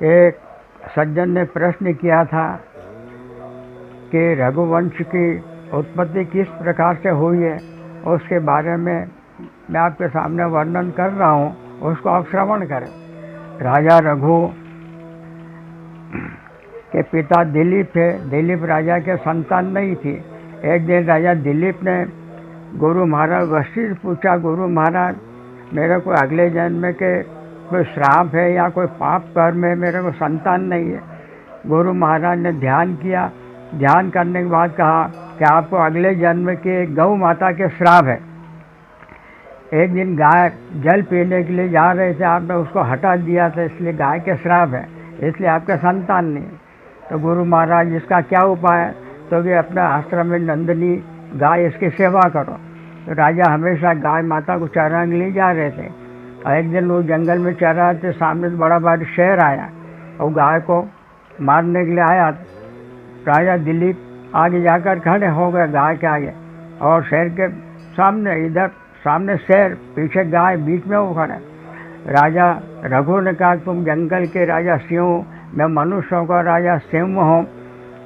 एक सज्जन ने प्रश्न किया था कि रघुवंश की उत्पत्ति किस प्रकार से हुई है, उसके बारे में मैं आपके सामने वर्णन कर रहा हूँ, उसको आप श्रवण करें। राजा रघु के पिता दिलीप थे। दिलीप राजा के संतान नहीं थी। एक दिन राजा दिलीप ने गुरु महाराज वशिष्ठ पूछा, गुरु महाराज मेरे को अगले जन्म के कोई श्राप है या कोई पाप कर्म है, मेरे को संतान नहीं है। गुरु महाराज ने ध्यान किया। ध्यान करने के बाद कहा कि आपको अगले जन्म के गौ माता के श्राप है। एक दिन गाय जल पीने के लिए जा रहे थे, आपने उसको हटा दिया था, इसलिए गाय के श्राप है, इसलिए आपके संतान नहीं। तो गुरु महाराज इसका क्या उपाय है? तो कि अपने आश्रम में नंदनी गाय इसकी सेवा करो। तो राजा हमेशा गाय माता को चराने के लिए जा रहे थे। और एक दिन वो जंगल में चरा थे, सामने बड़ा भारी शेर आया और गाय को मारने के लिए आया। राजा दिलीप आगे जाकर खड़े हो गए गाय के आगे, और शेर के सामने, इधर सामने शेर, पीछे गाय, बीच में वो खड़े। राजा रघु ने कहा, तुम जंगल के राजा सिंह, मैं मनुष्यों का राजा सिंह हूँ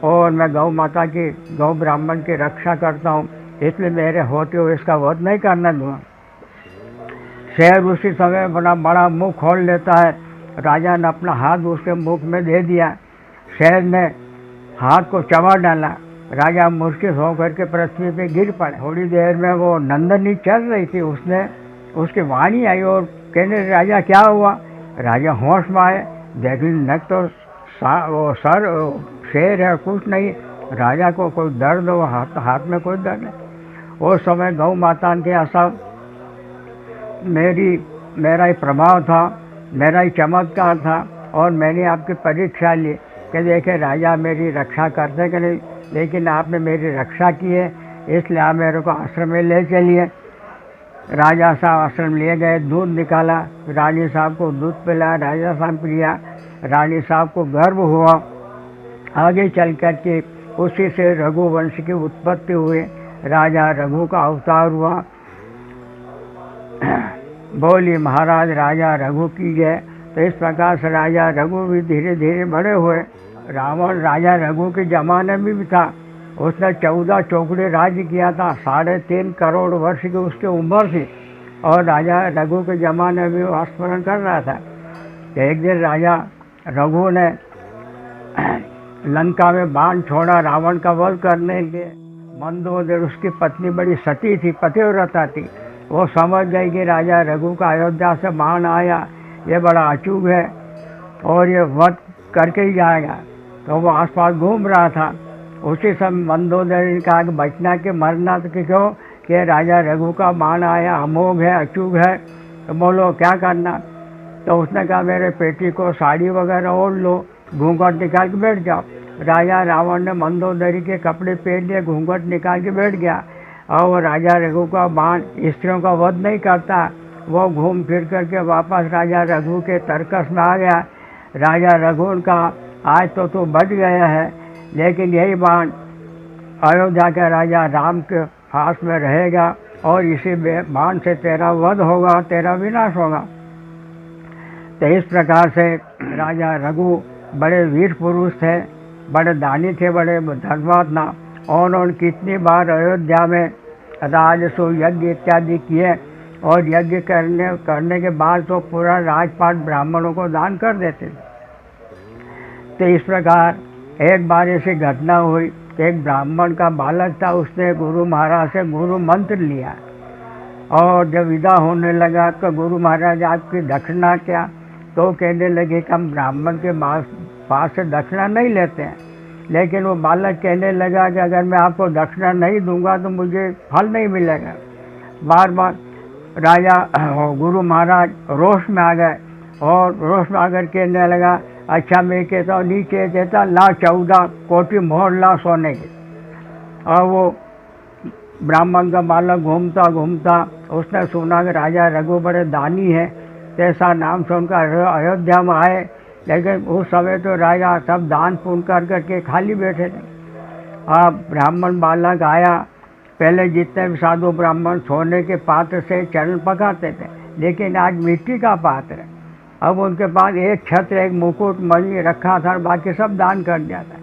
और मैं गौ माता की, गौ ब्राह्मण की रक्षा करता हूँ, इसलिए मेरे होते हुए इसका वध नहीं करना दूँगा। शेर उसी समय बड़ा बड़ा मुंह खोल लेता है। राजा ने अपना हाथ उसके मुख में दे दिया। शेर ने हाथ को चबा डाला। राजा मूर्छित होकर के पृथ्वी पे गिर पड़े। थोड़ी देर में वो नंदनी चल रही थी, उसने उसकी वाणी आई और कहने, राजा क्या हुआ? राजा होश में आए, देखने न तो वो सर शेर है, कुछ नहीं। राजा को कोई दर्द हो, हाथ में कोई दर्द नहीं। उस समय गौ माता के ऐसा मेरा ही प्रभाव था, मेरा ही चमत्कार था, और मैंने आपकी परीक्षा ली कि देखे राजा मेरी रक्षा करते कि नहीं, लेकिन आपने मेरी रक्षा की है, इसलिए आप मेरे को आश्रम में ले चलिए। राजा साहब आश्रम ले गए, दूध निकाला, रानी साहब को दूध पिलाया, राजा साहब पिया। रानी साहब को गर्व हुआ। आगे चल कर के उसी से रघुवंश की उत्पत्ति हुई, राजा रघु का अवतार हुआ। बोली महाराज राजा रघु की जय। तो इस प्रकार से राजा रघु भी धीरे धीरे बड़े हुए। रावण राजा रघु के ज़माने में भी था। उसने 14 चौकड़े राज्य किया था। 3.5 करोड़ वर्ष की उसकी उम्र थी, और राजा रघु के ज़माने में वो स्मरण कर रहा था। एक दिन राजा रघु ने लंका में बाण छोड़ा रावण का वध करने के लिए। मंदोदरी उसकी पत्नी बड़ी सती थी, पतिव्रता थी। वो समझ गई कि राजा रघु का अयोध्या से बाण आया, ये बड़ा अचूक है और ये वध करके ही जाएगा। तो वो आसपास घूम रहा था। उसी समय मंदोदरी ने कहा कि बचना के मरना तो क्यों, कि राजा रघु का बाण आया, अमोघ है, अचूक है, तो बोलो क्या करना। तो उसने कहा मेरे पेटी को साड़ी वगैरह ओढ़ लो, घूंघट निकाल के बैठ जाओ। राजा रावण ने मंदोदरी के कपड़े पहन लिए, घूंघट निकाल के बैठ गया। और राजा रघु का बाण स्त्रियों का वध नहीं करता। वो घूम फिर करके वापस राजा रघु के तर्कस में आ गया। राजा रघु का आज तो तू बच गया है, लेकिन यही बाण अयोध्या के राजा राम के हाथ में रहेगा, और इसी बाण से तेरा वध होगा, तेरा विनाश होगा। तो इस प्रकार से राजा रघु बड़े वीर पुरुष थे, बड़े दानी थे, बड़े धर्मात्मा। और उन्होंने कितनी बार अयोध्या में राजसु यज्ञ इत्यादि किए, और यज्ञ करने के बाद तो पूरा राजपाट ब्राह्मणों को दान कर देते थे। तो इस प्रकार एक बार ऐसी घटना हुई कि एक ब्राह्मण का बालक था, उसने गुरु महाराज से गुरु मंत्र लिया, और जब विदा होने लगा तो गुरु महाराज आपकी दक्षिणा क्या? तो कहने लगे कि हम ब्राह्मण के पास से दक्षिणा नहीं लेते हैं। लेकिन वो बालक कहने लगा कि अगर मैं आपको दक्षिणा नहीं दूंगा तो मुझे फल नहीं मिलेगा। बार बार राजा गुरु महाराज रोष में आ गए, और रोष में आकर कहने लगा, अच्छा मैं कहता हूँ नीचे देता ला 14 कोटि मोहर ला सोने के। और वो ब्राह्मण का बालक घूमता घूमता उसने सुना कि राजा रघु बड़े दानी है, ऐसा नाम से उनका अयोध्या में आए। लेकिन उस समय तो राजा सब दान पुण्य कर करके खाली बैठे थे। अब ब्राह्मण बालक आया। पहले जितने भी साधु ब्राह्मण सोने के पात्र से चरण पकाते थे, लेकिन आज मिट्टी का पात्र है। अब उनके पास एक छत्र, एक मुकुट, मणि रखा था, बाकी सब दान कर दिया था।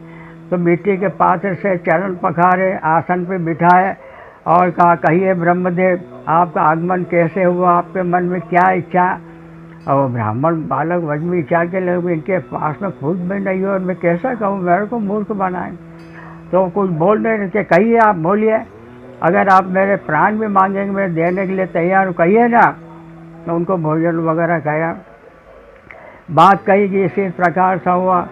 तो मिट्टी के पात्र से चरण पखारे, आसन पे बिठाए और कहा, कहिए ब्रह्मदेव, आपका आगमन कैसे हुआ, आपके मन में क्या इच्छा। और ब्राह्मण बालक वज में विचार के लगे, इनके पास में खुद भी नहीं हो और मैं कैसा कहूँ, मेरे को मूर्ख बनाए। तो कुछ बोल नहीं रहे, कहिए आप, बोलिए, अगर आप मेरे प्राण भी मांगेंगे मैं देने के लिए तैयार हूँ, कहिए ना। तो उनको भोजन वगैरह खाया, बात कही कि इसी प्रकार से हुआ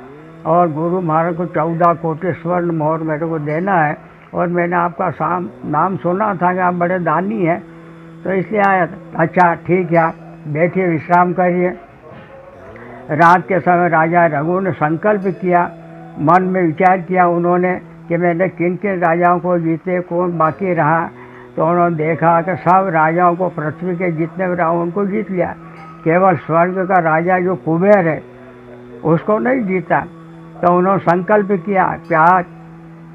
और गुरु महाराज को 14 कोटि स्वर्ण मोहर मेरे को देना है और मैंने आपका नाम सुना था कि आप बड़े दानी हैं, तो इसलिए आया था। अच्छा ठीक है, आप बैठिए, विश्राम करिए। रात के समय राजा रघु ने संकल्प किया, मन में विचार किया उन्होंने कि मैंने किन किन राजाओं को जीते, कौन बाकी रहा। तो उन्होंने देखा कि सब राजाओं को, पृथ्वी के जितने भी राजाओं उनको जीत लिया, केवल स्वर्ग का राजा जो कुबेर है उसको नहीं जीता। तो उन्होंने संकल्प किया कि आज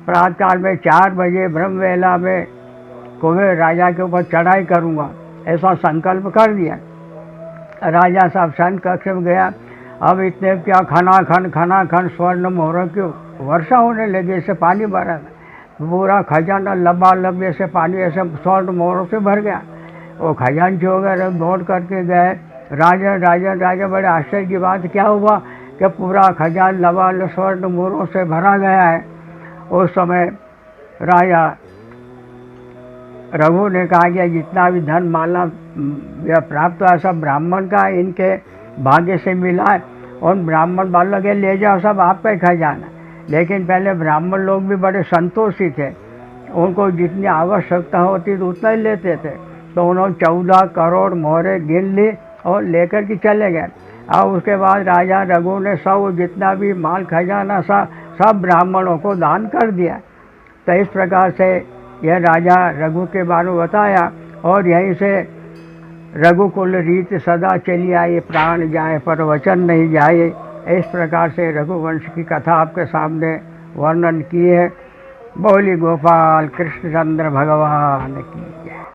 प्रातःकाल में 4 बजे ब्रह्मवेला में कुबेर राजा के ऊपर चढ़ाई करूँगा, ऐसा संकल्प कर दिया। राजा साहब शन कक्ष में गया, अब इतने क्या खनाखन स्वर्ण मोहरों की वर्षा होने लगी, जैसे पानी भरा था, पूरा खजाना लबालब जैसे पानी ऐसे स्वर्ण मोहरों से भर गया। वो खजांची हो गए, दौड़ करके गए, राजा बड़े आश्चर्य की बात, क्या हुआ कि पूरा खजान लबालब स्वर्ण मोहरों से भरा गया है। उस समय राजा रघु ने कहा कि जितना भी धन माला प्राप्त हुआ सब ब्राह्मण का, इनके भाग्य से मिला है और ब्राह्मण बालक के ले जाओ, सब आपका ही खजाना। लेकिन पहले ब्राह्मण लोग भी बड़े संतोषी थे, उनको जितनी आवश्यकता होती तो उतना ही लेते थे। तो उन्होंने 14 करोड़ मोहरे गिन ली और लेकर के चले गए। और उसके बाद राजा रघु ने सब जितना भी माल खजाना सब ब्राह्मणों को दान कर दिया। तो इस प्रकार से यह राजा रघु के बारे में बताया और यहीं से रघुकुल रीत सदा चली आई, प्राण जाए पर वचन नहीं जाए। इस प्रकार से रघुवंश की कथा आपके सामने वर्णन की है। बोली गोपाल कृष्णचंद्र भगवान की।